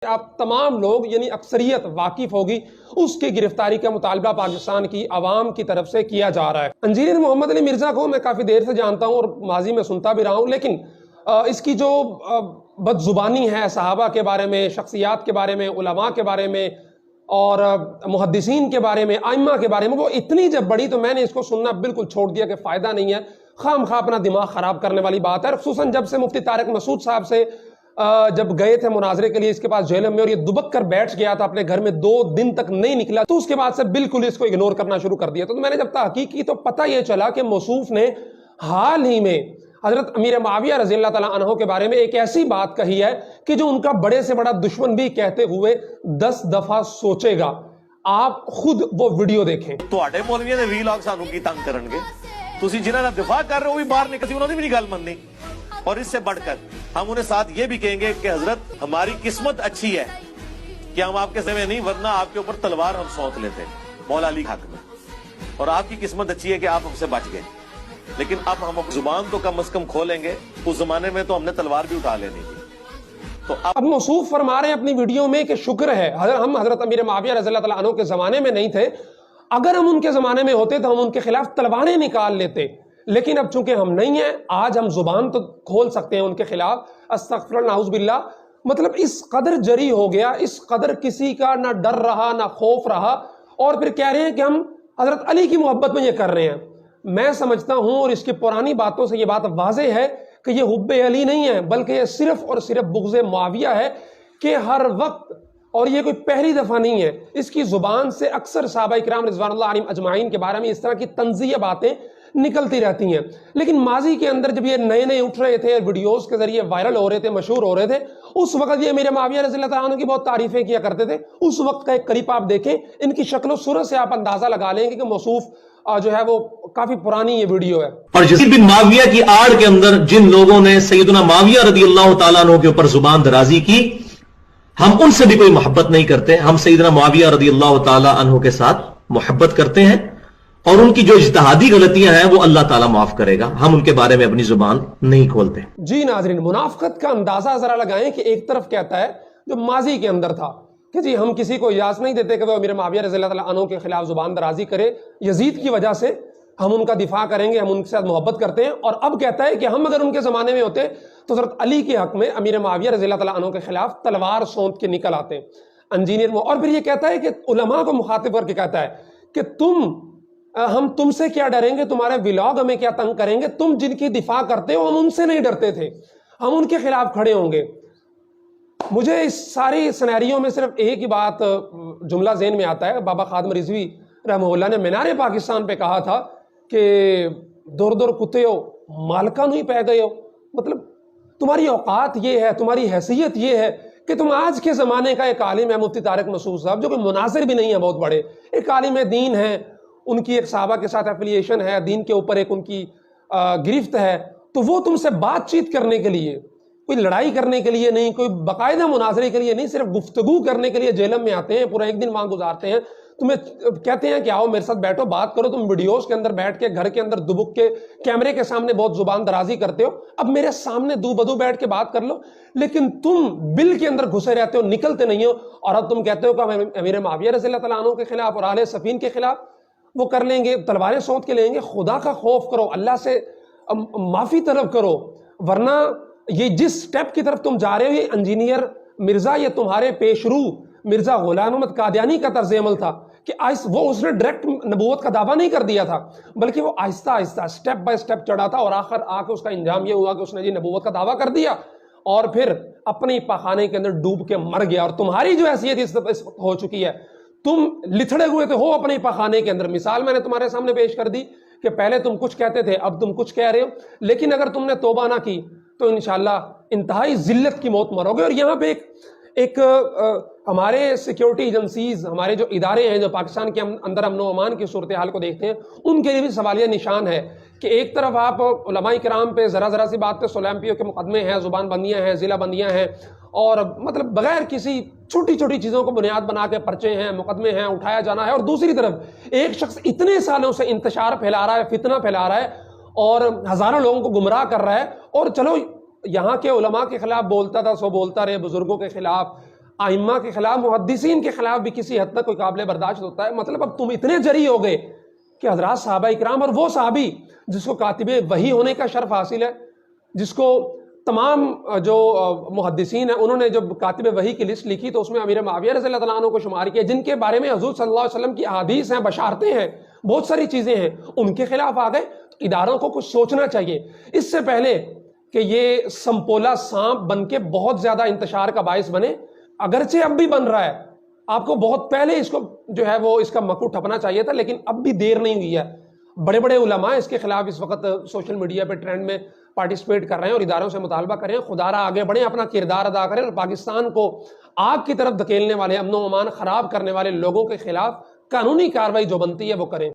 آپ تمام لوگ یعنی اکثریت واقف ہوگی اس کی گرفتاری کا مطالبہ پاکستان کی عوام کی طرف سے کیا جا رہا ہے۔ انجینئر محمد علی مرزا کو میں کافی دیر سے جانتا ہوں اور ماضی میں سنتا بھی رہا ہوں، لیکن اس کی جو بد زبانی ہے صحابہ کے بارے میں، شخصیات کے بارے میں، علماء کے بارے میں اور محدثین کے بارے میں، ائمہ کے بارے میں، وہ اتنی جب بڑی تو میں نے اس کو سننا بالکل چھوڑ دیا کہ فائدہ نہیں ہے، خام خواہ اپنا دماغ خراب کرنے والی بات ہے۔ خصوصاً جب سے مفتی طارق مسعود صاحب سے جب گئے تھے مناظرے کے لیے اس کے پاس جیل میں، اور یہ دبک کر بیٹھ گیا تھا اپنے گھر میں، 2 دن تک نہیں نکلا، تو اس کے بعد سے بالکل اس کو اگنور کرنا شروع کر دیا۔ تو میں نے جب تحقیق کی تو پتہ یہ چلا کہ موصوف نے حال ہی میں حضرت امیر معاویہ رضی اللہ تعالیٰ عنہ کے بارے میں ایک ایسی بات کہی ہے کہ جو ان کا بڑے سے بڑا دشمن بھی کہتے ہوئے 10 دفعہ سوچے گا۔ آپ خود وہ ویڈیو دیکھیں۔ ਤੁਹਾਡੇ ਮੌਲਵੀਆਂ ਦੇ ਵੀਲੌਗ ਸਾਨੂੰ ਕੀ ਤੰਗ ਕਰਨਗੇ? ਤੁਸੀਂ ਜਿਨ੍ਹਾਂ ਦਾ ਦਿਫਾ ਕਰ ਰਹੇ ਹੋ ਉਹ ਵੀ ਬਾਹਰ ਨਿਕਲ ਸੀ, ਉਹਨਾਂ ਦੀ ਵੀ ਨਹੀਂ ਗੱਲ ਮੰਨਣੀ। और इससे बढ़कर हम उन्हें साथ ये भी कहेंगे कि हजरत हमारी किस्मत अच्छी है कि हम आपके समय नहीं, वरना आपके ऊपर तलवार हम सौंप लेते मौला अली हक में, और आपकी किस्मत अच्छी है कि आप हमसे बच गए। लेकिन अब हम जुबान तो कम से कम खोलेंगे, उस जमाने में तो हमने तलवार भी उठा लेनी थी। तो अब मौसूफ फरमा रहे हैं अपनी वीडियो में कि शुक्र है हम हजरत अमीर माविया रज़ी अल्लाह ताला अन्हु के ज़माने में नहीं थे, अगर हम उनके ज़माने में होते तो हम उनके खिलाफ तलवारें निकाल लेते, लेकिन अब चूंकि हम नहीं हैं, आज हम जुबान तो खोल सकते हैं उनके खिलाफ। अस्तगफिरुल्लाह नाउज़ बिल्लाह, मतलब इस कदर जरी हो गया, इस कदर किसी का ना डर रहा ना खौफ रहा, और फिर कह रहे हैं कि हम हजरत अली की मोहब्बत में ये कर रहे हैं। मैं समझता हूँ और इसकी पुरानी बातों से ये बात वाज़ेह है कि ये हुब्बे अली नहीं है, बल्कि ये सिर्फ और सिर्फ बुग़्ज़े मुआविया है कि हर वक्त, और ये कोई पहली दफ़ा नहीं है, इसकी ज़ुबान से अक्सर सहाबा इकराम रिज़वानुल्लाह अलैहिम अजमाइन के बारे में इस तरह की तंज़िया बातें निकलती रहती हैं। लेकिन माजी के अंदर जब ये नए नए उठ रहे थे, वीडियोस के जरिए वायरल हो रहे थे, मशहूर हो रहे थे, उस वक्त ये मेरे माविया रज़ी अल्लाह ताला अन्हु की बहुत तारीफें किया करते थे। उस वक्त का एक क्लिप आप देखें, इनकी शक्ल सूरत से आप अंदाजा लगा लेंगे कि मौसूफ जो है वो काफी पुरानी ये वीडियो है। और यजीद बिन माविया की आड़ के अंदर जिन लोगों ने सैयदना माविया रज़ी अल्लाह ताला अन्हु के ऊपर जुबान दराजी की, हम उनसे भी कोई मोहब्बत नहीं करते। हम सैयदना माविया रज़ी अल्लाह ताला अन्हु के साथ मोहब्बत करते हैं, और उनकी जो इज्तिहादी गलतियां हैं वो अल्लाह ताला माफ करेगा। हम उनके बारे में अपनी जुबान नहीं खोलते। जी नाज़रीन, मुनाफिकत का अंदाजा जरा लगाएं कि एक तरफ कहता है जो माजी के अंदर था कि जी हम किसी को इजाजत नहीं देते कि वो अमीर माविया रज़ी अल्लाह अन्हु के खिलाफ जुबान दराजी करे, यजीद की वजह से हम उनका दिफा करेंगे, हम उनके साथ मोहब्बत करते हैं। और अब कहता है कि हम अगर उनके ज़माने में होते तो हज़रत अली के हक में अमीर माविया रज़ी अल्लाह अन्हु के खिलाफ तलवार सौंप के निकल आते इंजीनियर में। और फिर ये कहता है कि उलमा को मुखातिब करके कहता है कि हम तुमसे क्या डरेंगे, तुम्हारे व्लॉग हमें क्या तंग करेंगे, तुम जिनकी दिफा करते हो हम उनसे नहीं डरते थे, हम उनके खिलाफ खड़े होंगे। मुझे इस सारी सिनेरियो में सिर्फ एक ही बात जुमला ज़हन में आता है। बाबा खादिम रिजवी रहमहुल्लाह ने मीनार पाकिस्तान पे कहा था कि दूर दूर कुत्ते हो मालका नहीं पै गए हो, मतलब तुम्हारी औकात ये है, तुम्हारी हैसियत ये है कि तुम आज के ज़माने का एक आलिम है मुफ्ती तारिक मसूद साहब, जो कि मुनासिर भी नहीं है बहुत बड़े, एक आलिम दीन है, उनकी एक साहबा के साथ एफिलिएशन है, दीन के ऊपर एक उनकी गिरफ्त है, तो वो तुमसे बातचीत करने के लिए, कोई लड़ाई करने के लिए नहीं, कोई बाकायदा मुनाजरे के लिए नहीं, सिर्फ गुफ्तगू करने के लिए जेलम में आते हैं, पूरा एक दिन वहां गुजारते हैं, तुम्हें कहते हैं कि आओ मेरे साथ बैठो बात करो। तुम वीडियोस के अंदर बैठ के घर के अंदर दुबुक के कैमरे के सामने बहुत जुबान दराजी करते हो, अब मेरे सामने दू बदू बैठ के बात कर लो, लेकिन तुम बिल के अंदर घुसे रहते हो, निकलते नहीं हो। और अब तुम कहते हो कि अमीर माविया रज़ी अल्लाह ताला अन्हु के खिलाफ और आले सफीन के खिलाफ वो कर लेंगे, तलवारें सौंप के लेंगे। खुदा का खौफ करो, अल्लाह से माफी तलब करो, वरना ये जिस स्टेप की तरफ तुम जा रहे हो, ये इंजीनियर मिर्जा, ये तुम्हारे पेशरू मिर्जा गुलाम अहमद कादियानी का तर्ज अमल था कि वो उसने डायरेक्ट नबूवत का दावा नहीं कर दिया था, बल्कि वो Aahista Aahista step by step चढ़ा था, और आखिर आके उसका इंजाम ये हुआ कि उसने जी नबूवत का दावा कर दिया और फिर अपने पखाने के अंदर डूब के मर गया। और तुम्हारी जो हैसियत इस वक्त हो चुकी है, तुम लिथड़े हुए तो हो अपने पखाने के अंदर। मिसाल मैंने तुम्हारे सामने पेश कर दी कि पहले तुम कुछ कहते थे, अब तुम कुछ कह रहे हो, लेकिन अगर तुमने तौबा ना की तो इंशाल्लाह इंतहाई जिल्लत की मौत मरोगे। और यहाँ पे एक हमारे सिक्योरिटी एजेंसीज, हमारे जो इदारे हैं जो पाकिस्तान के अंदर अमन व अमान की सूरत हाल को देखते हैं, उनके लिए भी सवालिया निशान है कि एक तरफ आप उलमा इकराम पे ज़रा सी बात पे 16 MPO के मुकदमे हैं, ज़ुबान बंदियाँ हैं, ज़िला बंदियाँ हैं, और मतलब बगैर किसी छोटी छोटी चीज़ों को बुनियाद बना के पर्चे हैं, मुकदमे हैं, उठाया जाना है। और दूसरी तरफ एक शख्स इतने सालों से इंतशार फैला रहा है, फितना फैला रहा है और हज़ारों लोगों को गुमराह कर रहा है। और चलो यहाँ के उलमा के खिलाफ बोलता था, सो बोलता रहे, बुजुर्गों के खिलाफ, आइम्मा के खिलाफ, मुहद्दिसीन के खिलाफ भी किसी हद तक कोई काबिल बर्दाश्त होता है। मतलब अब तुम इतने जरी हो गए कि हजरात सहाबा इकराम, और वो सहाबी जिसको कातिबे वही होने का शर्फ हासिल है, जिसको तमाम जो मुहद्दिसीन हैं उन्होंने जब कातिबे वही की लिस्ट लिखी तो उसमें अमीर मुआविया रज़ी अल्लाह अन्हु को शुमार किया, जिनके बारे में हुज़ूर सल्लल्लाहु अलैहि वसल्लम की अहादीस हैं, बशारतें हैं, बहुत सारी चीज़ें हैं, उनके खिलाफ आ गए। तो इदारों को कुछ सोचना चाहिए इससे पहले कि ये संपोला सांप बन के बहुत ज़्यादा इंतशार का बायस बने। अगरचे अब भी बन रहा है, आपको बहुत पहले इसको जो है वो इसका मकू ठपना चाहिए था, लेकिन अब भी देर नहीं हुई है। बड़े बड़े उलमा इसके खिलाफ इस वक्त सोशल मीडिया पे ट्रेंड में पार्टिसिपेट कर रहे हैं और इदारों से मुतालबा कर रहे हैं, खुदारा आगे बढ़ें, अपना किरदार अदा करें और पाकिस्तान को आग की तरफ धकेलने वाले, अमन व अमान खराब करने वाले लोगों के खिलाफ कानूनी कार्रवाई जो बनती है वो करें।